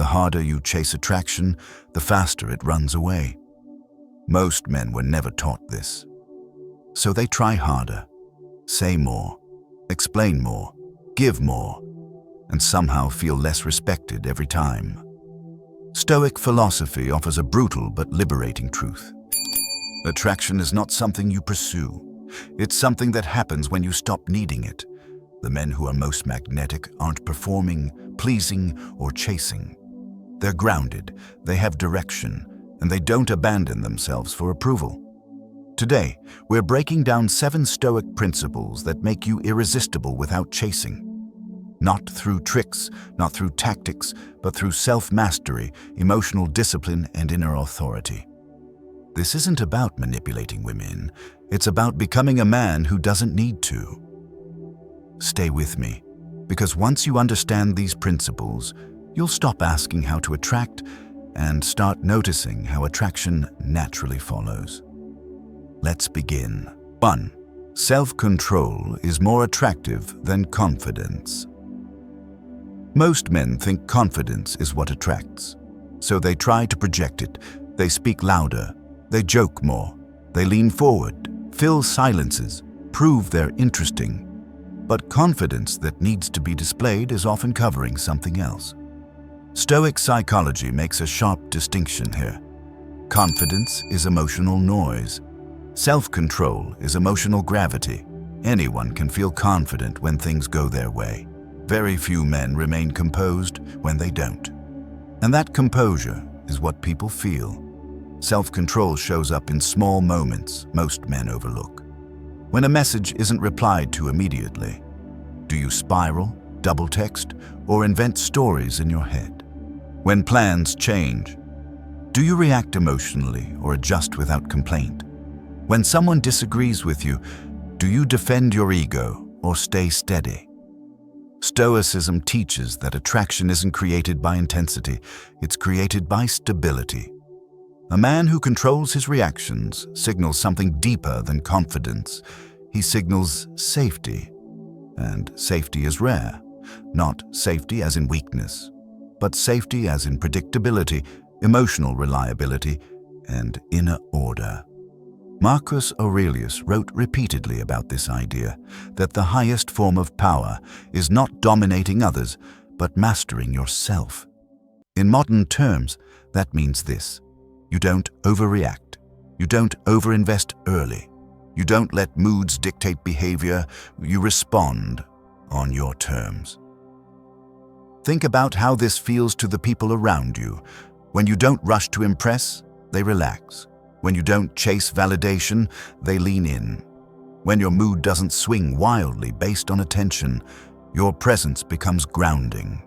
The harder you chase attraction, the faster it runs away. Most men were never taught this. So they try harder, say more, explain more, give more, and somehow feel less respected every time. Stoic philosophy offers a brutal but liberating truth. Attraction is not something you pursue. It's something that happens when you stop needing it. The men who are most magnetic aren't performing, pleasing, or chasing. They're grounded, they have direction, and they don't abandon themselves for approval. Today, we're breaking down 7 Stoic principles that make you irresistible without chasing. Not through tricks, not through tactics, but through self-mastery, emotional discipline, and inner authority. This isn't about manipulating women. It's about becoming a man who doesn't need to. Stay with me, because once you understand these principles, you'll stop asking how to attract and start noticing how attraction naturally follows. Let's begin. 1. Self-control is more attractive than confidence. Most men think confidence is what attracts, so they try to project it. They speak louder, they joke more, they lean forward, fill silences, prove they're interesting. But confidence that needs to be displayed is often covering something else. Stoic psychology makes a sharp distinction here. Confidence is emotional noise. Self-control is emotional gravity. Anyone can feel confident when things go their way. Very few men remain composed when they don't. And that composure is what people feel. Self-control shows up in small moments most men overlook. When a message isn't replied to immediately, do you spiral, double text, or invent stories in your head? When plans change, do you react emotionally or adjust without complaint? When someone disagrees with you, do you defend your ego or stay steady? Stoicism teaches that attraction isn't created by intensity, it's created by stability. A man who controls his reactions signals something deeper than confidence. He signals safety. And safety is rare. Not safety as in weakness, but safety as in predictability, emotional reliability, and inner order. Marcus Aurelius wrote repeatedly about this idea, that the highest form of power is not dominating others, but mastering yourself. In modern terms, that means this. You don't overreact. You don't overinvest early. You don't let moods dictate behavior. You respond on your terms. Think about how this feels to the people around you. When you don't rush to impress, they relax. When you don't chase validation, they lean in. When your mood doesn't swing wildly based on attention, your presence becomes grounding.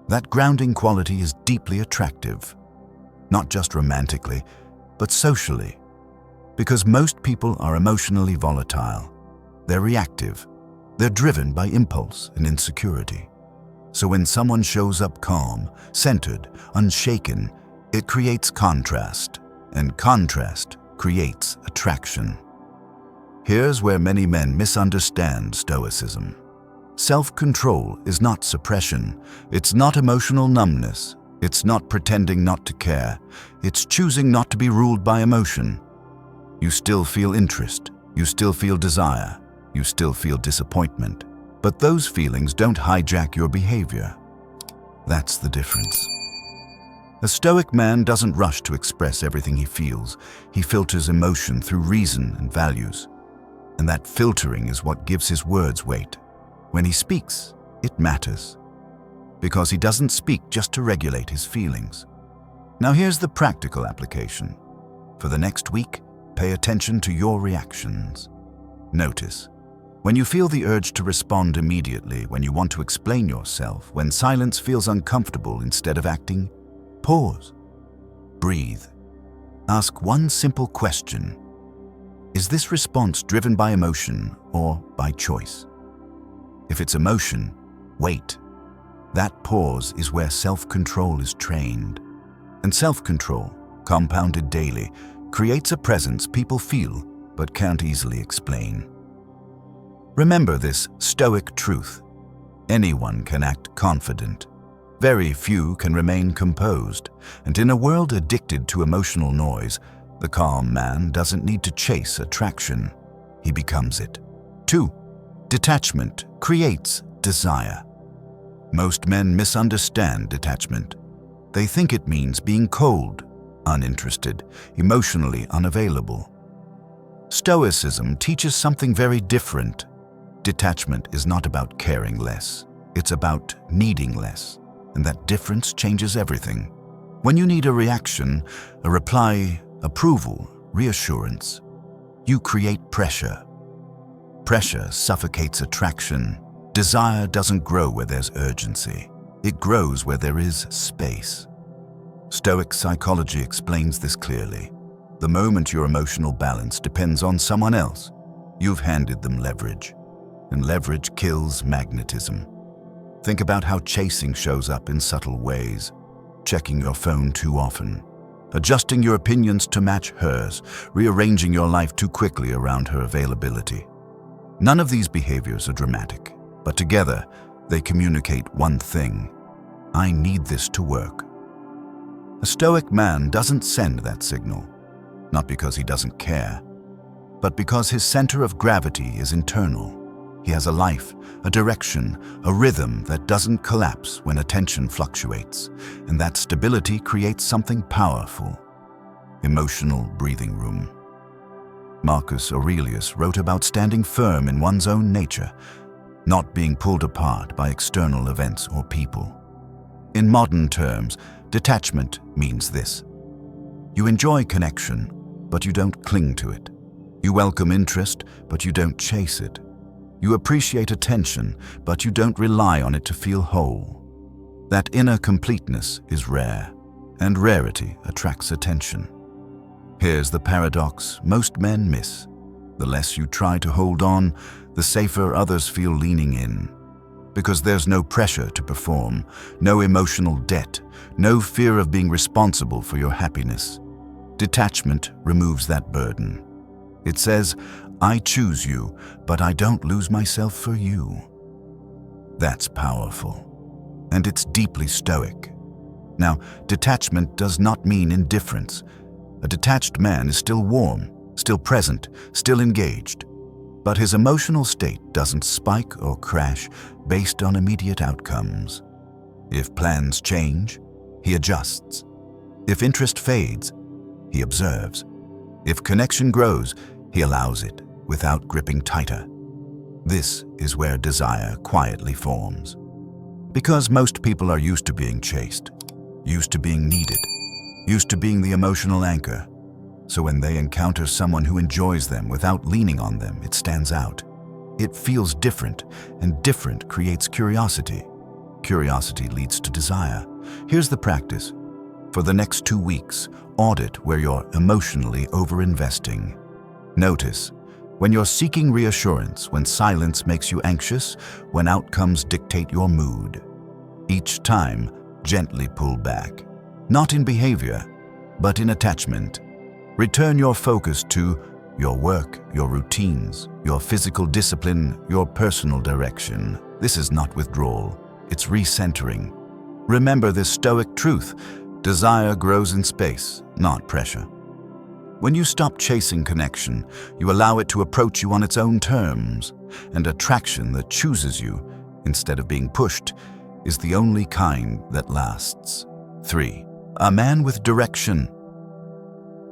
That grounding quality is deeply attractive. Not just romantically, but socially. Because most people are emotionally volatile. They're reactive. They're driven by impulse and insecurity. So when someone shows up calm, centered, unshaken, it creates contrast. And contrast creates attraction. Here's where many men misunderstand Stoicism. Self-control is not suppression. It's not emotional numbness. It's not pretending not to care. It's choosing not to be ruled by emotion. You still feel interest. You still feel desire. You still feel disappointment. But those feelings don't hijack your behavior. That's the difference. A Stoic man doesn't rush to express everything he feels. He filters emotion through reason and values. And that filtering is what gives his words weight. When he speaks, it matters. Because he doesn't speak just to regulate his feelings. Now here's the practical application. For the next week, pay attention to your reactions. Notice, when you feel the urge to respond immediately, when you want to explain yourself, when silence feels uncomfortable instead of acting, pause. Breathe. Ask one simple question. Is this response driven by emotion or by choice? If it's emotion, wait. That pause is where self-control is trained. And self-control, compounded daily, creates a presence people feel but can't easily explain. Remember this Stoic truth. Anyone can act confident. Very few can remain composed, and in a world addicted to emotional noise, the calm man doesn't need to chase attraction. He becomes it. 2. Detachment creates desire. Most men misunderstand detachment. They think it means being cold, uninterested, emotionally unavailable. Stoicism teaches something very different. Detachment is not about caring less. It's about needing less. And that difference changes everything. When you need a reaction, a reply, approval, reassurance, you create pressure. Pressure suffocates attraction. Desire doesn't grow where there's urgency. It grows where there is space. Stoic psychology explains this clearly. The moment your emotional balance depends on someone else, you've handed them leverage. And leverage kills magnetism. Think about how chasing shows up in subtle ways. Checking your phone too often. Adjusting your opinions to match hers. Rearranging your life too quickly around her availability. None of these behaviors are dramatic, but together they communicate one thing. I need this to work. A stoic man doesn't send that signal, not because he doesn't care, but because his center of gravity is internal. He has a life, a direction, a rhythm that doesn't collapse when attention fluctuates, and that stability creates something powerful. Emotional breathing room. Marcus Aurelius wrote about standing firm in one's own nature, not being pulled apart by external events or people. In modern terms, detachment means this. You enjoy connection, but you don't cling to it. You welcome interest, but you don't chase it. You appreciate attention, but you don't rely on it to feel whole. That inner completeness is rare, and rarity attracts attention. Here's the paradox most men miss. The less you try to hold on, the safer others feel leaning in. Because there's no pressure to perform, no emotional debt, no fear of being responsible for your happiness. Detachment removes that burden. It says, I choose you, but I don't lose myself for you. That's powerful, and it's deeply stoic. Now, detachment does not mean indifference. A detached man is still warm, still present, still engaged. But his emotional state doesn't spike or crash based on immediate outcomes. If plans change, he adjusts. If interest fades, he observes. If connection grows, he allows it without gripping tighter. This is where desire quietly forms. Because most people are used to being chased, used to being needed, used to being the emotional anchor. So when they encounter someone who enjoys them without leaning on them, it stands out. It feels different, and different creates curiosity. Curiosity leads to desire. Here's the practice. For the next 2 weeks, audit where you're emotionally overinvesting. Notice when you're seeking reassurance, when silence makes you anxious, when outcomes dictate your mood. Each time, gently pull back. Not in behavior, but in attachment. Return your focus to your work, your routines, your physical discipline, your personal direction. This is not withdrawal, it's recentering. Remember this stoic truth: desire grows in space, not pressure. When you stop chasing connection, you allow it to approach you on its own terms, and attraction that chooses you, instead of being pushed, is the only kind that lasts. 3. A man with direction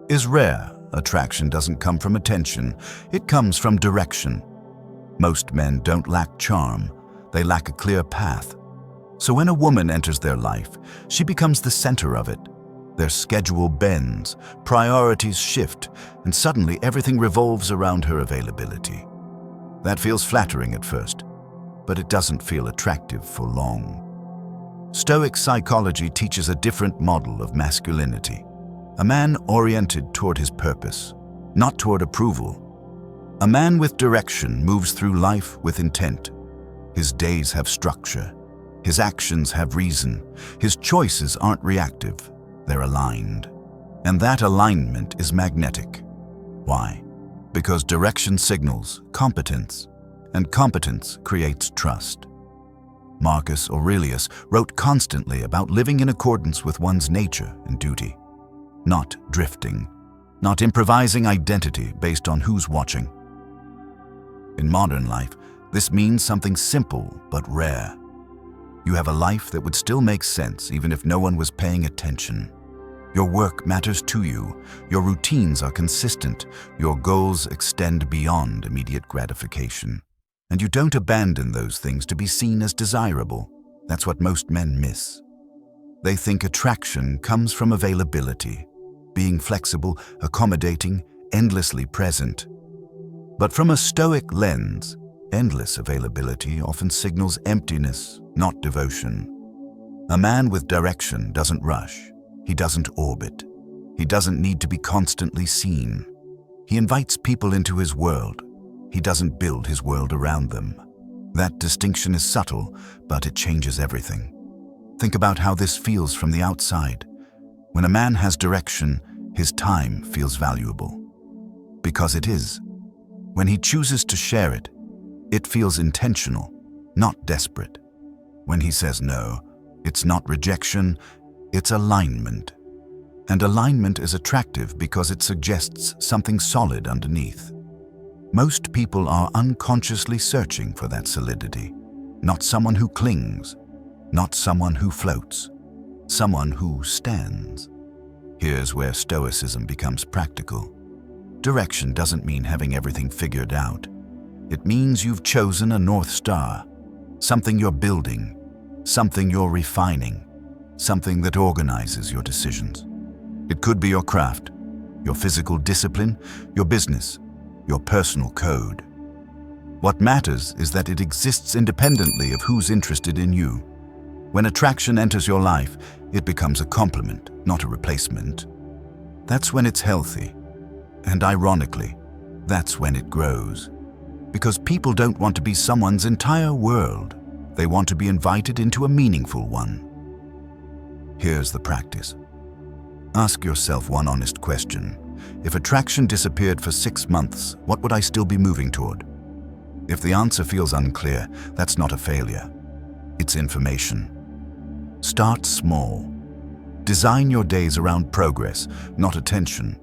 is rare. Attraction doesn't come from attention, it comes from direction. Most men don't lack charm, they lack a clear path. So when a woman enters their life, she becomes the center of it. Their schedule bends, priorities shift, and suddenly everything revolves around her availability. That feels flattering at first, but it doesn't feel attractive for long. Stoic psychology teaches a different model of masculinity. A man oriented toward his purpose, not toward approval. A man with direction moves through life with intent. His days have structure. His actions have reason. His choices aren't reactive. They're aligned. And that alignment is magnetic. Why? Because direction signals competence, and competence creates trust. Marcus Aurelius wrote constantly about living in accordance with one's nature and duty, not drifting, not improvising identity based on who's watching. In modern life, this means something simple but rare. You have a life that would still make sense even if no one was paying attention. Your work matters to you, your routines are consistent, your goals extend beyond immediate gratification. And you don't abandon those things to be seen as desirable. That's what most men miss. They think attraction comes from availability, being flexible, accommodating, endlessly present. But from a Stoic lens, endless availability often signals emptiness, not devotion. A man with direction doesn't rush. He doesn't orbit. He doesn't need to be constantly seen. He invites people into his world. He doesn't build his world around them. That distinction is subtle, but it changes everything. Think about how this feels from the outside. When a man has direction, his time feels valuable. Because it is. When he chooses to share it, it feels intentional, not desperate. When he says no, it's not rejection, it's alignment. And alignment is attractive because it suggests something solid underneath. Most people are unconsciously searching for that solidity. Not someone who clings, not someone who floats, someone who stands. Here's where Stoicism becomes practical. Direction doesn't mean having everything figured out. It means you've chosen a North Star, something you're building, something you're refining, something that organizes your decisions. It could be your craft, your physical discipline, your business, your personal code. What matters is that it exists independently of who's interested in you. When attraction enters your life, it becomes a complement, not a replacement. That's when it's healthy. And ironically, that's when it grows. Because people don't want to be someone's entire world. They want to be invited into a meaningful one. Here's the practice. Ask yourself one honest question. If attraction disappeared for 6 months, what would I still be moving toward? If the answer feels unclear, that's not a failure. It's information. Start small. Design your days around progress, not attention.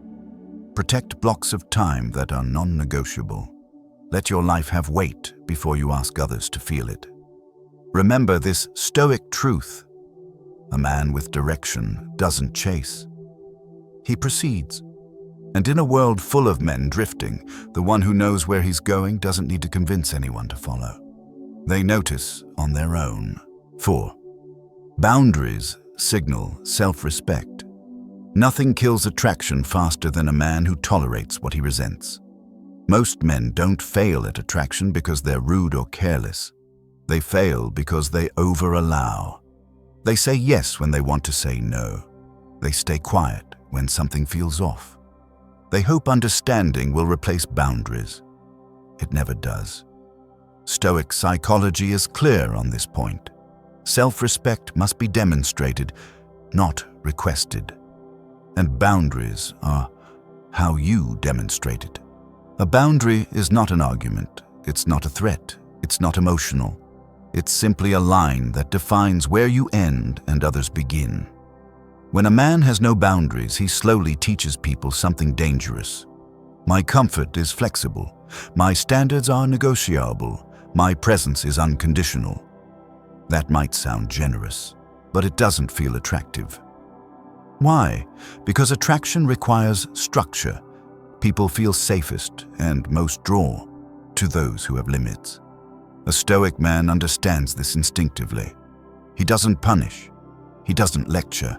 Protect blocks of time that are non-negotiable. Let your life have weight before you ask others to feel it. Remember this Stoic truth. A man with direction doesn't chase. He proceeds. And in a world full of men drifting, the one who knows where he's going doesn't need to convince anyone to follow. They notice on their own. 4. Boundaries signal self-respect. Nothing kills attraction faster than a man who tolerates what he resents. Most men don't fail at attraction because they're rude or careless. They fail because they over-allow. They say yes when they want to say no. They stay quiet when something feels off. They hope understanding will replace boundaries. It never does. Stoic psychology is clear on this point. Self-respect must be demonstrated, not requested. And boundaries are how you demonstrate it. A boundary is not an argument. It's not a threat. It's not emotional. It's simply a line that defines where you end and others begin. When a man has no boundaries, he slowly teaches people something dangerous. My comfort is flexible. My standards are negotiable. My presence is unconditional. That might sound generous, but it doesn't feel attractive. Why? Because attraction requires structure. People feel safest and most drawn to those who have limits. A Stoic man understands this instinctively. He doesn't punish. He doesn't lecture.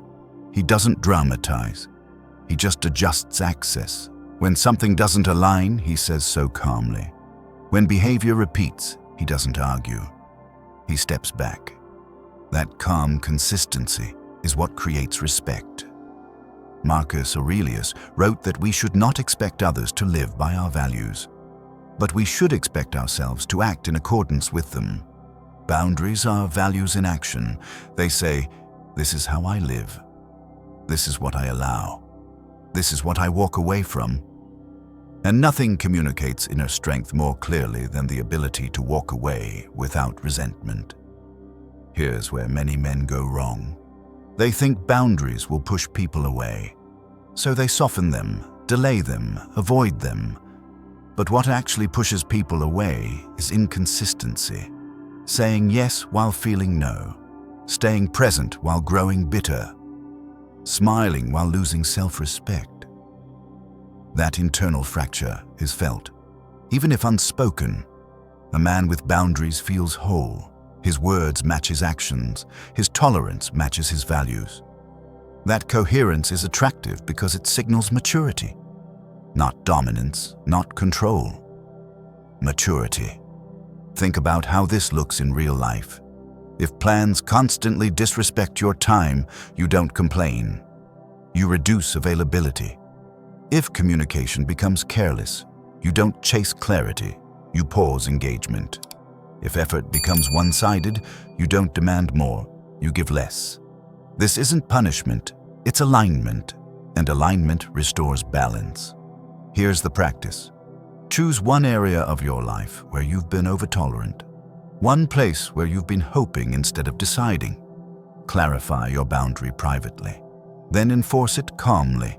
He doesn't dramatize. He just adjusts access. When something doesn't align, he says so calmly. When behavior repeats, he doesn't argue. He steps back. That calm consistency is what creates respect. Marcus Aurelius wrote that we should not expect others to live by our values, but we should expect ourselves to act in accordance with them. Boundaries are values in action. They say, this is how I live. This is what I allow. This is what I walk away from. And nothing communicates inner strength more clearly than the ability to walk away without resentment. Here's where many men go wrong. They think boundaries will push people away, so they soften them, delay them, avoid them. But what actually pushes people away is inconsistency. Saying yes while feeling no, staying present while growing bitter, smiling while losing self-respect. That internal fracture is felt. Even if unspoken, a man with boundaries feels whole. His words match his actions, his tolerance matches his values. That coherence is attractive because it signals maturity. Not dominance, not control. Maturity. Think about how this looks in real life. If plans constantly disrespect your time, you don't complain. You reduce availability. If communication becomes careless, you don't chase clarity, you pause engagement. If effort becomes one-sided, you don't demand more, you give less. This isn't punishment, it's alignment, and alignment restores balance. Here's the practice. Choose one area of your life where you've been over-tolerant. One place where you've been hoping instead of deciding. Clarify your boundary privately. Then enforce it calmly,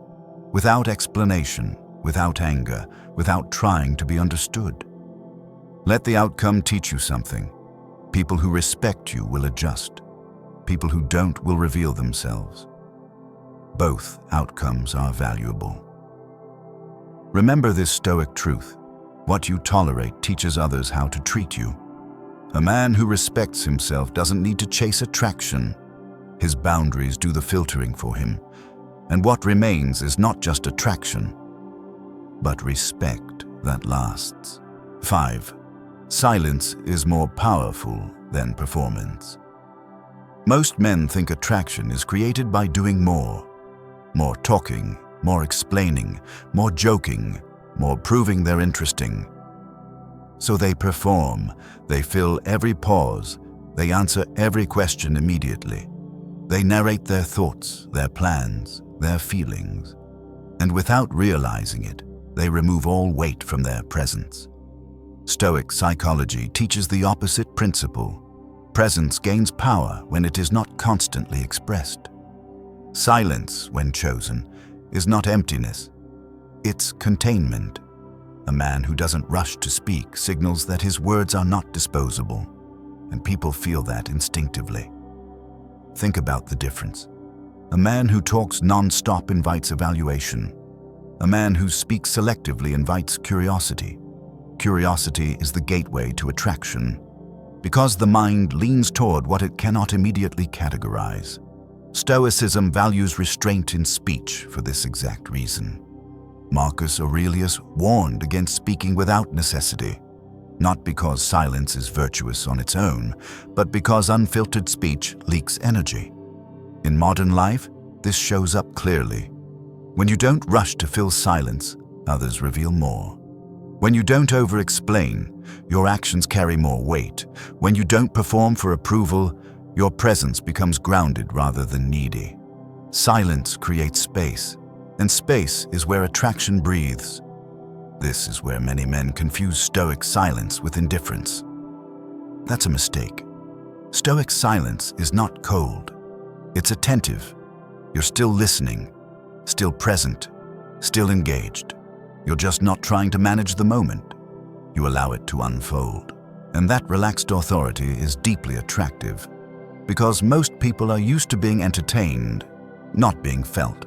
without explanation, without anger, without trying to be understood. Let the outcome teach you something. People who respect you will adjust. People who don't will reveal themselves. Both outcomes are valuable. Remember this Stoic truth. What you tolerate teaches others how to treat you. A man who respects himself doesn't need to chase attraction. His boundaries do the filtering for him. And what remains is not just attraction, but respect that lasts. 5. Silence is more powerful than performance. Most men think attraction is created by doing more. More talking, more explaining, more joking, more proving they're interesting. So they perform, they fill every pause, they answer every question immediately. They narrate their thoughts, their plans, their feelings. And without realizing it, they remove all weight from their presence. Stoic psychology teaches the opposite principle. Presence gains power when it is not constantly expressed. Silence, when chosen, is not emptiness. It's containment. A man who doesn't rush to speak signals that his words are not disposable, and people feel that instinctively. Think about the difference. A man who talks non-stop invites evaluation. A man who speaks selectively invites curiosity. Curiosity is the gateway to attraction, because the mind leans toward what it cannot immediately categorize. Stoicism values restraint in speech for this exact reason. Marcus Aurelius warned against speaking without necessity, not because silence is virtuous on its own, but because unfiltered speech leaks energy. In modern life, this shows up clearly. When you don't rush to fill silence, others reveal more. When you don't over-explain, your actions carry more weight. When you don't perform for approval, your presence becomes grounded rather than needy. Silence creates space, and space is where attraction breathes. This is where many men confuse Stoic silence with indifference. That's a mistake. Stoic silence is not cold. It's attentive. You're still listening, still present, still engaged. You're just not trying to manage the moment. You allow it to unfold. And that relaxed authority is deeply attractive, because most people are used to being entertained, not being felt.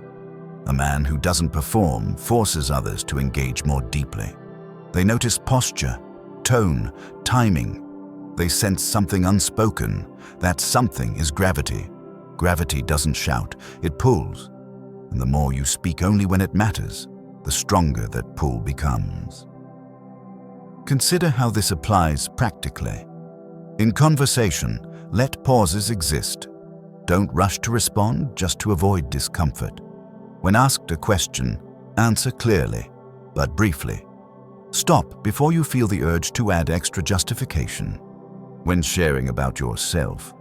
A man who doesn't perform forces others to engage more deeply. They notice posture, tone, timing. They sense something unspoken. That something is gravity. Gravity doesn't shout, it pulls. And the more you speak only when it matters, the stronger that pull becomes. Consider how this applies practically. In conversation, let pauses exist. Don't rush to respond just to avoid discomfort. When asked a question, answer clearly, but briefly. Stop before you feel the urge to add extra justification. When sharing about yourself,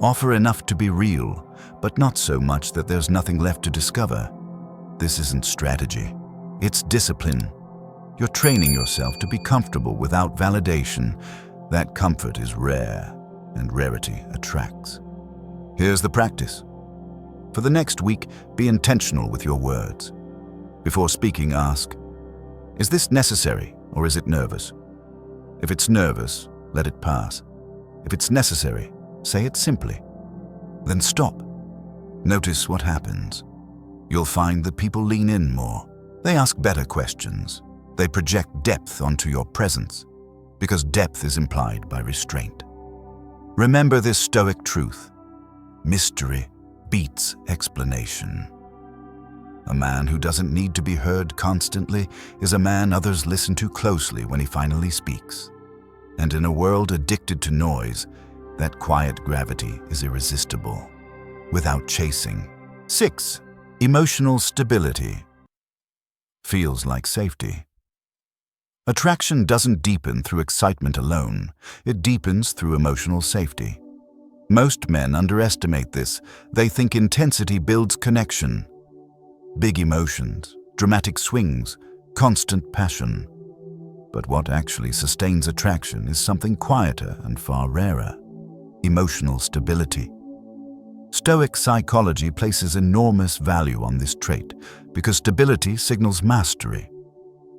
offer enough to be real, but not so much that there's nothing left to discover. This isn't strategy. It's discipline. You're training yourself to be comfortable without validation. That comfort is rare. and rarity attracts. Here's the practice. For the next week, be intentional with your words. Before speaking, ask, is this necessary or is it nervous? If it's nervous, let it pass. If it's necessary, say it simply. Then stop. Notice what happens. You'll find that people lean in more. They ask better questions. They project depth onto your presence, because depth is implied by restraint. Remember this Stoic truth. Mystery beats explanation. A man who doesn't need to be heard constantly is a man others listen to closely when he finally speaks. And in a world addicted to noise, that quiet gravity is irresistible, without chasing. 6. Emotional stability. Feels like safety. Attraction doesn't deepen through excitement alone. It deepens through emotional safety. Most men underestimate this. They think intensity builds connection. Big emotions, dramatic swings, constant passion. But what actually sustains attraction is something quieter and far rarer: emotional stability. Stoic psychology places enormous value on this trait because stability signals mastery.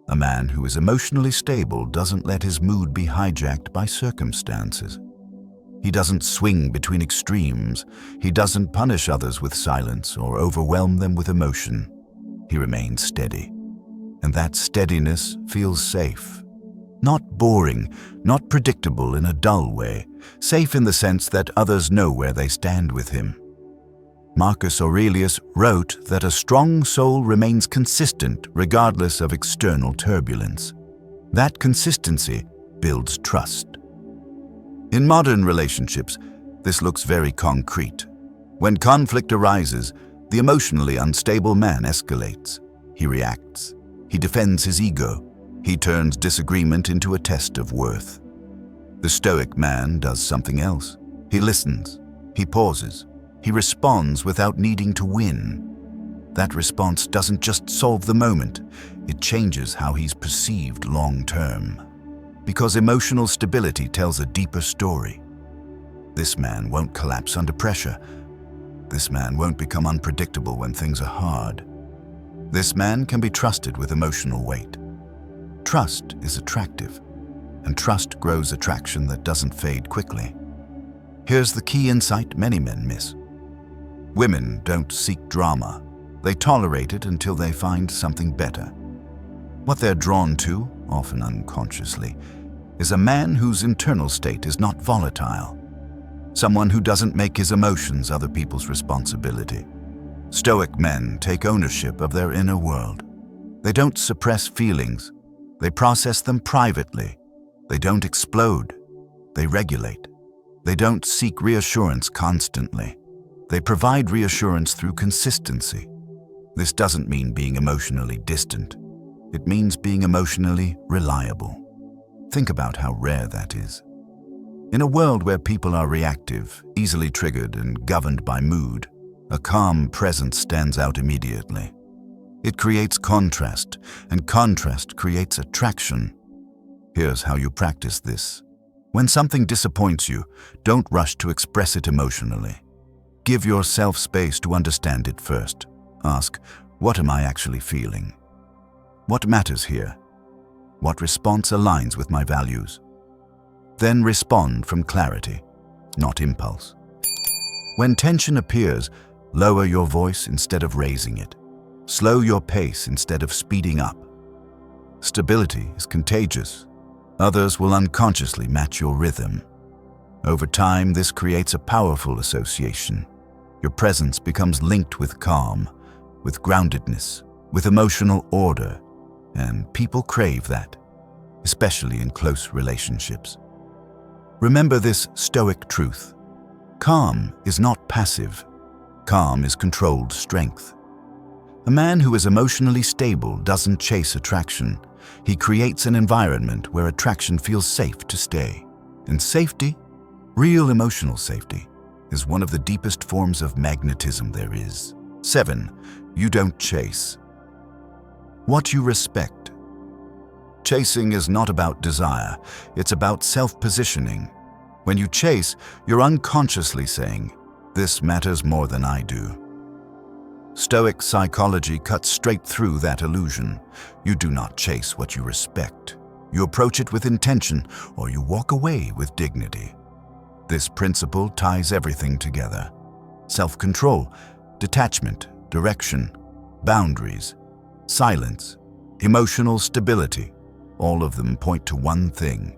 A man who is emotionally stable doesn't let his mood be hijacked by circumstances. He doesn't swing between extremes. He doesn't punish others with silence or overwhelm them with emotion. He remains steady. And that steadiness feels safe. Not boring, not predictable in a dull way. Safe in the sense that others know where they stand with him. Marcus Aurelius wrote that a strong soul remains consistent regardless of external turbulence. That consistency builds trust. In modern relationships, this looks very concrete. When conflict arises, the emotionally unstable man escalates. He reacts. He defends his ego. He turns disagreement into a test of worth. The Stoic man does something else. He listens. He pauses. He responds without needing to win. That response doesn't just solve the moment. It changes how he's perceived long-term. Because emotional stability tells a deeper story. This man won't collapse under pressure. This man won't become unpredictable when things are hard. This man can be trusted with emotional weight. Trust is attractive, and trust grows attraction that doesn't fade quickly. Here's the key insight many men miss. Women don't seek drama. They tolerate it until they find something better. What they're drawn to, often unconsciously, is a man whose internal state is not volatile. Someone who doesn't make his emotions other people's responsibility. Stoic men take ownership of their inner world. They don't suppress feelings. They process them privately. They don't explode. They regulate. They don't seek reassurance constantly. They provide reassurance through consistency. This doesn't mean being emotionally distant. It means being emotionally reliable. Think about how rare that is. In a world where people are reactive, easily triggered, and governed by mood, a calm presence stands out immediately. It creates contrast, and contrast creates attraction. Here's how you practice this. When something disappoints you, don't rush to express it emotionally. Give yourself space to understand it first. Ask, what am I actually feeling? What matters here? What response aligns with my values? Then respond from clarity, not impulse. When tension appears, lower your voice instead of raising it. Slow your pace instead of speeding up. Stability is contagious. Others will unconsciously match your rhythm. Over time, this creates a powerful association. Your presence becomes linked with calm, with groundedness, with emotional order, and people crave that, especially in close relationships. Remember this Stoic truth. Calm is not passive. Calm is controlled strength. A man who is emotionally stable doesn't chase attraction. He creates an environment where attraction feels safe to stay. And safety, real emotional safety, is one of the deepest forms of magnetism there is. 7. You don't chase. What you respect. Chasing is not about desire, it's about self-positioning. When you chase, you're unconsciously saying, "This matters more than I do." Stoic psychology cuts straight through that illusion. You do not chase what you respect. You approach it with intention, or you walk away with dignity. This principle ties everything together: self-control, detachment, direction, boundaries, silence, emotional stability. All of them point to one thing: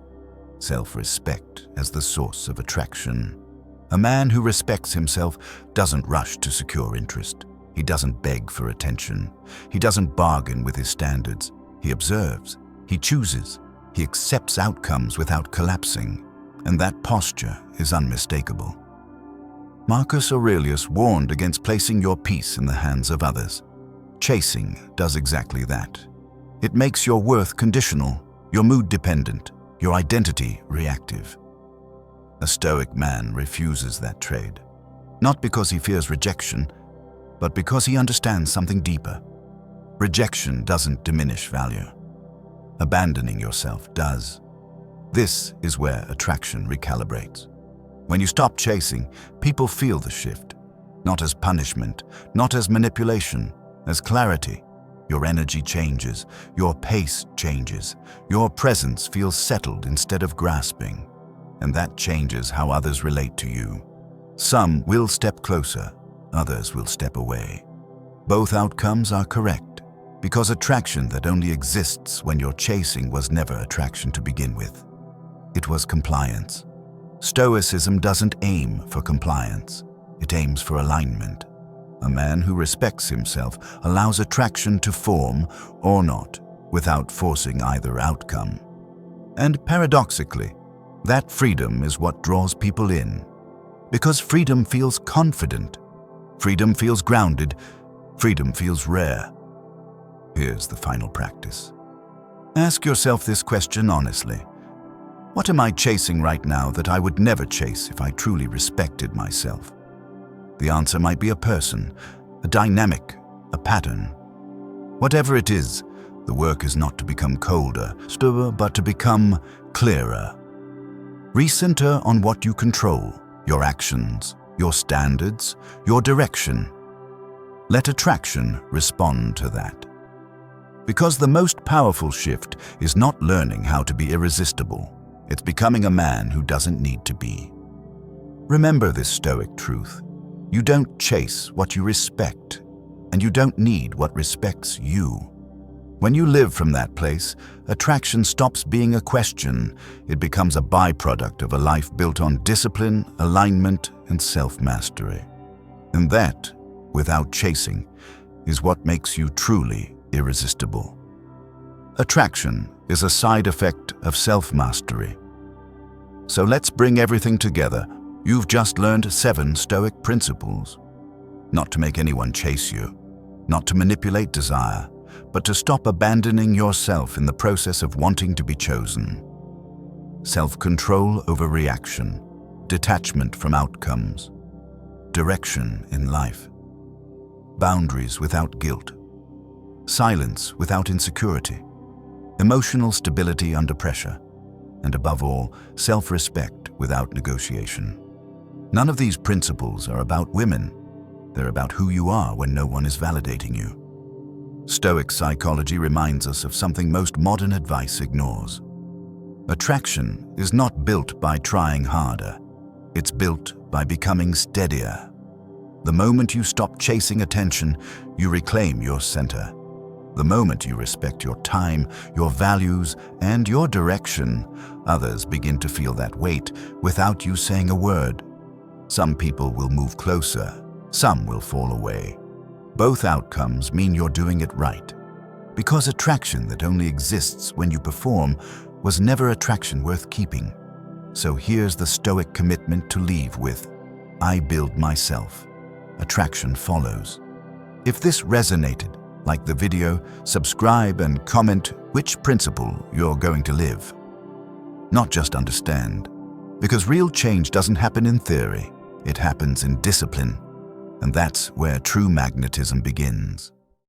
self-respect as the source of attraction. A man who respects himself doesn't rush to secure interest. He doesn't beg for attention. He doesn't bargain with his standards. He observes. He chooses. He accepts outcomes without collapsing. And that posture is unmistakable. Marcus Aurelius warned against placing your peace in the hands of others. Chasing does exactly that. It makes your worth conditional, your mood dependent, your identity reactive. A Stoic man refuses that trade, not because he fears rejection, but because he understands something deeper. Rejection doesn't diminish value. Abandoning yourself does. This is where attraction recalibrates. When you stop chasing, people feel the shift, not as punishment, not as manipulation, as clarity. Your energy changes, your pace changes, your presence feels settled instead of grasping, and that changes how others relate to you. Some will step closer, others will step away. Both outcomes are correct, because attraction that only exists when you're chasing was never attraction to begin with. It was compliance. Stoicism doesn't aim for compliance, it aims for alignment. A man who respects himself allows attraction to form or not, without forcing either outcome. And paradoxically, that freedom is what draws people in. Because freedom feels confident, freedom feels grounded, freedom feels rare. Here's the final practice. Ask yourself this question honestly. What am I chasing right now that I would never chase if I truly respected myself? The answer might be a person, a dynamic, a pattern. Whatever it is, the work is not to become colder, but to become clearer. Recenter on what you control, your actions, your standards, your direction. Let attraction respond to that. Because the most powerful shift is not learning how to be irresistible. It's becoming a man who doesn't need to be. Remember this Stoic truth. You don't chase what you respect, and you don't need what respects you. When you live from that place, attraction stops being a question. It becomes a byproduct of a life built on discipline, alignment, and self-mastery. And that, without chasing, is what makes you truly irresistible. Attraction is a side effect of self-mastery. So let's bring everything together. You've just learned 7 Stoic principles. Not to make anyone chase you, not to manipulate desire, but to stop abandoning yourself in the process of wanting to be chosen. Self-control over reaction, detachment from outcomes, direction in life, boundaries without guilt, silence without insecurity, emotional stability under pressure, and above all, self-respect without negotiation. None of these principles are about women. They're about who you are when no one is validating you. Stoic psychology reminds us of something most modern advice ignores. Attraction is not built by trying harder. It's built by becoming steadier. The moment you stop chasing attention, you reclaim your center. The moment you respect your time, your values, and your direction, others begin to feel that weight without you saying a word. Some people will move closer, some will fall away. Both outcomes mean you're doing it right. Because attraction that only exists when you perform was never attraction worth keeping. So here's the Stoic commitment to leave with: I build myself. Attraction follows. If this resonated, like the video, subscribe and comment which principle you're going to live. Not just understand. Because real change doesn't happen in theory. It happens in discipline. And that's where true magnetism begins.